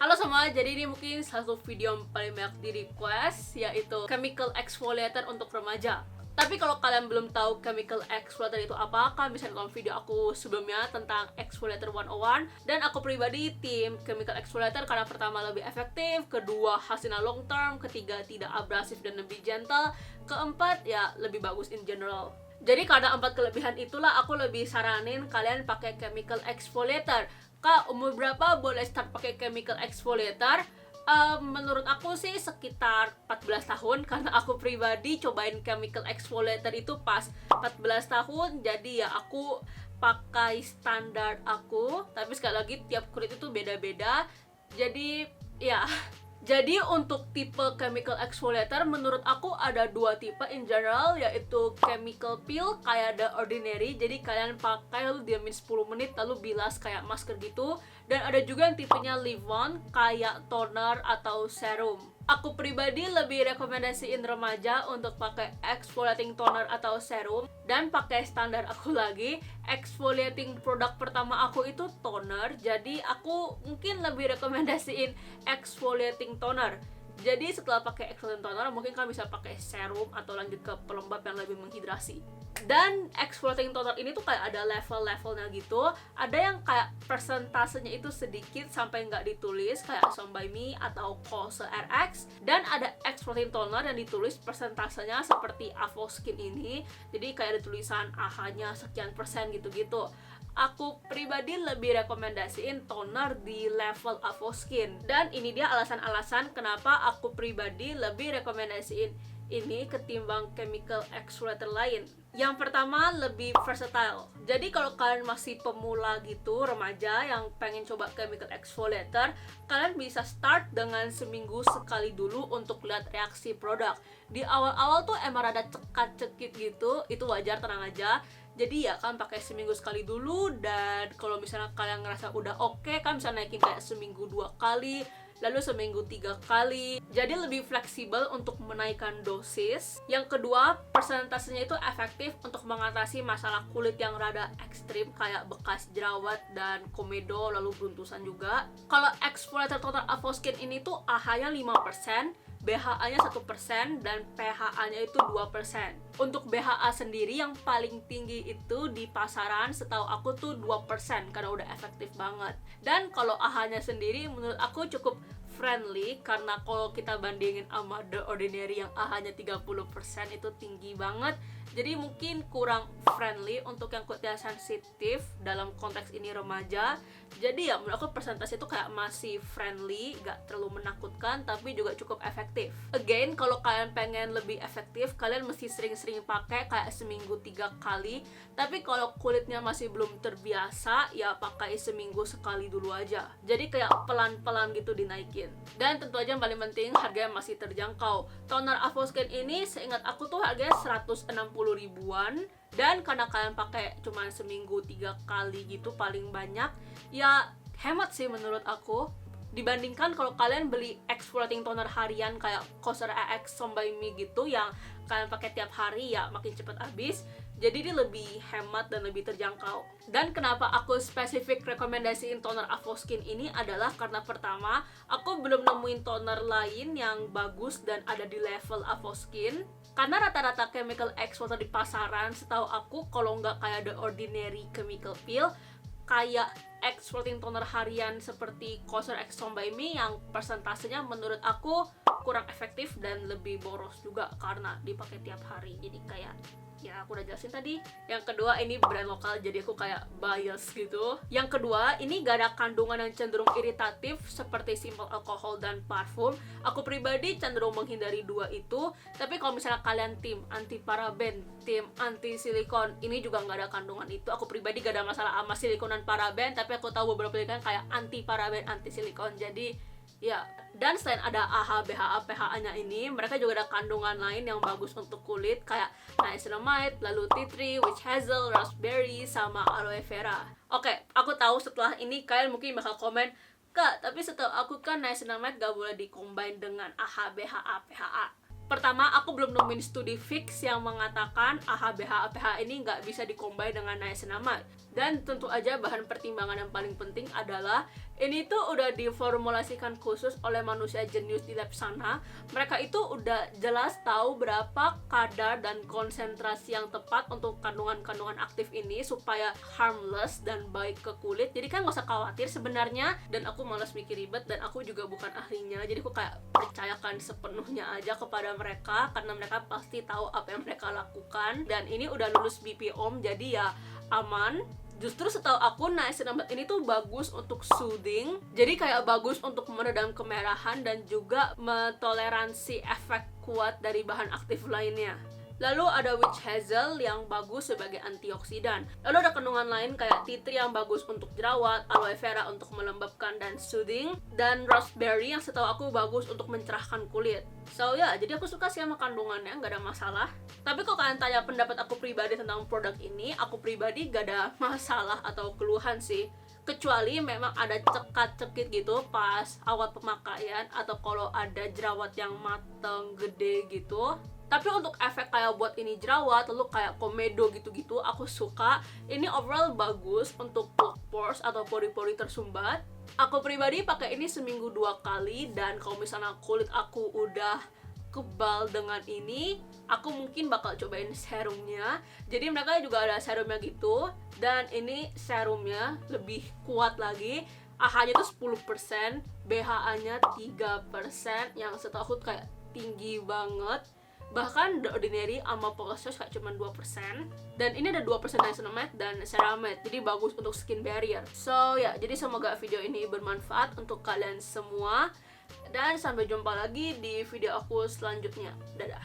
Halo semua, jadi ini mungkin satu video yang paling banyak di request, yaitu chemical exfoliator untuk remaja. Tapi kalau kalian belum tahu chemical exfoliator itu apa, kalian bisa nonton video aku sebelumnya tentang exfoliator 101. Dan aku pribadi tim chemical exfoliator karena pertama lebih efektif, kedua hasilnya long term, ketiga tidak abrasif dan lebih gentle, keempat ya lebih bagus in general. Jadi karena 4 kelebihan itulah aku lebih saranin kalian pakai chemical exfoliator. Kak, umur berapa boleh start pakai chemical exfoliator? Menurut aku sih sekitar 14 tahun, karena aku pribadi cobain chemical exfoliator itu pas 14 tahun. Jadi ya aku pakai standar aku, tapi sekali lagi tiap kulit itu beda-beda. Jadi ya jadi untuk tipe chemical exfoliator menurut aku ada dua tipe in general, yaitu chemical peel kayak The Ordinary, jadi kalian pakai lalu diamin 10 menit lalu bilas kayak masker gitu. Dan ada juga yang tipenya leave-on kayak toner atau serum. Aku pribadi lebih rekomendasiin remaja untuk pakai exfoliating toner atau serum, dan pakai standar aku lagi. Exfoliating produk pertama aku itu toner, jadi aku mungkin lebih rekomendasiin exfoliating toner. Jadi setelah pakai exfoliating toner mungkin kalian bisa pakai serum atau lanjut ke pelembab yang lebih menghidrasi. Dan exfoliating toner ini tuh kayak ada level-levelnya gitu. Ada yang kayak persentasenya itu sedikit sampai nggak ditulis kayak Some by Me atau Cose RX. Dan ada exfoliating toner yang ditulis persentasenya seperti Avoskin ini. Jadi kayak ada tulisan AHA-nya sekian persen gitu-gitu. Aku pribadi lebih rekomendasiin toner di level Avoskin. Dan ini dia alasan-alasan kenapa aku pribadi lebih rekomendasiin ini ketimbang chemical exfoliator lain. Yang pertama, lebih versatile. Jadi kalau kalian masih pemula gitu, remaja yang pengen coba chemical exfoliator, kalian bisa start dengan seminggu sekali dulu untuk lihat reaksi produk. Di awal-awal tuh emang rada cekat-cekit gitu, itu wajar, tenang aja. Jadi ya kalian pakai seminggu sekali dulu, dan kalau misalnya kalian ngerasa udah oke, kalian bisa naikin kayak seminggu 2 kali, lalu seminggu 3 kali. Jadi lebih fleksibel untuk menaikkan dosis. Yang kedua, persentasenya itu efektif untuk mengatasi masalah kulit yang rada ekstrim kayak bekas jerawat dan komedo, lalu beruntusan juga. Kalau exfoliator toner Avoskin ini tuh AHA-nya 5%, BHA-nya 1%, dan PHA-nya itu 2%. Untuk BHA sendiri yang paling tinggi itu di pasaran setahu aku tuh 2%, karena udah efektif banget. Dan kalau AHA-nya sendiri menurut aku cukup friendly, karena kalau kita bandingin sama The Ordinary yang AHA-nya 30% itu tinggi banget. Jadi mungkin kurang friendly untuk yang kulitnya sensitif, dalam konteks ini remaja. Jadi ya menurut aku persentase itu kayak masih friendly, gak terlalu menakutkan, tapi juga cukup efektif. Again, kalau kalian pengen lebih efektif, kalian mesti sering-sering pakai kayak seminggu 3 kali. Tapi kalau kulitnya masih belum terbiasa, ya pakai seminggu sekali dulu aja. Jadi kayak pelan-pelan gitu dinaikin. Dan tentu aja yang paling penting, harganya masih terjangkau. Toner Avoskin ini seingat aku tuh harganya 160 ribuan. Dan karena kalian pakai cuma seminggu 3 kali gitu paling banyak, ya hemat sih menurut aku. Dibandingkan kalau kalian beli exfoliating toner harian kayak Cose RX, Some by Me gitu, yang kalian pakai tiap hari, ya makin cepat habis. Jadi dia lebih hemat dan lebih terjangkau. Dan kenapa aku spesifik rekomendasiin toner Avoskin ini adalah karena pertama, aku belum nemuin toner lain yang bagus dan ada di level Avoskin. Karena rata-rata chemical exfoliator di pasaran setahu aku, kalau nggak kayak The Ordinary chemical peel, kayak exfoliating toner harian seperti Cose RX Some by Me yang persentasenya menurut aku kurang efektif dan lebih boros juga karena dipakai tiap hari. Jadi kayak ya aku udah jelasin tadi. Yang kedua, ini brand lokal jadi aku kayak bias gitu. Yang kedua, ini gak ada kandungan yang cenderung iritatif seperti simple alkohol dan parfum. Aku pribadi cenderung menghindari dua itu. Tapi kalau misalnya kalian tim anti paraben, tim anti silikon, ini juga gak ada kandungan itu. Aku pribadi gak ada masalah sama silikon dan paraben, tapi aku tahu beberapa silikon kayak anti paraben, anti silikon. Jadi ya, dan selain ada AHA, BHA, PHA-nya ini, mereka juga ada kandungan lain yang bagus untuk kulit kayak niacinamide, lalu tea tree, witch hazel, raspberry, sama aloe vera. Oke, aku tahu setelah ini kalian mungkin bakal komen, Kak, tapi setahu aku kan niacinamide gak boleh di-combine dengan AHA, BHA, PHA. Pertama, aku belum nemuin studi fix yang mengatakan AHA, BHA, PHA ini nggak bisa di-combine dengan niacinamide. Dan tentu aja bahan pertimbangan yang paling penting adalah Ini tuh udah diformulasikan khusus oleh manusia jenius di lab sana. Mereka itu udah jelas tahu berapa kadar dan konsentrasi yang tepat untuk kandungan-kandungan aktif ini supaya harmless dan baik ke kulit. Jadi kan gak usah khawatir sebenarnya. Dan aku malas mikir ribet dan aku juga bukan ahlinya. Jadi aku kayak percayakan sepenuhnya aja kepada mereka karena mereka pasti tahu apa yang mereka lakukan. Dan ini udah lulus BPOM, jadi ya aman. Justru setahu aku niacinamide ini tuh bagus untuk soothing, jadi kayak bagus untuk meredam kemerahan dan juga mentoleransi efek kuat dari bahan aktif lainnya. Lalu ada witch hazel yang bagus sebagai antioksidan. Lalu ada kandungan lain kayak tea tree yang bagus untuk jerawat, aloe vera untuk melembabkan dan soothing, dan raspberry yang setahu aku bagus untuk mencerahkan kulit. So ya, jadi aku suka sih sama kandungannya, nggak ada masalah. Tapi kalau kalian tanya pendapat aku pribadi tentang produk ini, aku pribadi gak ada masalah atau keluhan sih. Kecuali memang ada cekat-cekit gitu pas awal pemakaian, atau kalau ada jerawat yang mateng, gede gitu. Tapi untuk efek kayak buat ini jerawat, lalu kayak komedo gitu-gitu, aku suka. Ini overall bagus untuk plug pores atau pori-pori tersumbat. Aku pribadi pakai ini seminggu 2 kali, dan kalau misalnya kulit aku udah kebal dengan ini, aku mungkin bakal cobain serumnya. Jadi mereka juga ada serumnya gitu, dan ini serumnya lebih kuat lagi. AHA-nya tuh 10%, BHA-nya 3%, yang setahu aku kayak tinggi banget. Bahkan The Ordinary sama Pocosos kayak cuma 2%. Dan ini ada 2% niacinamide dan ceramide, jadi bagus untuk skin barrier. So ya, jadi semoga video ini bermanfaat untuk kalian semua. Dan sampai jumpa lagi di video aku selanjutnya. Dadah.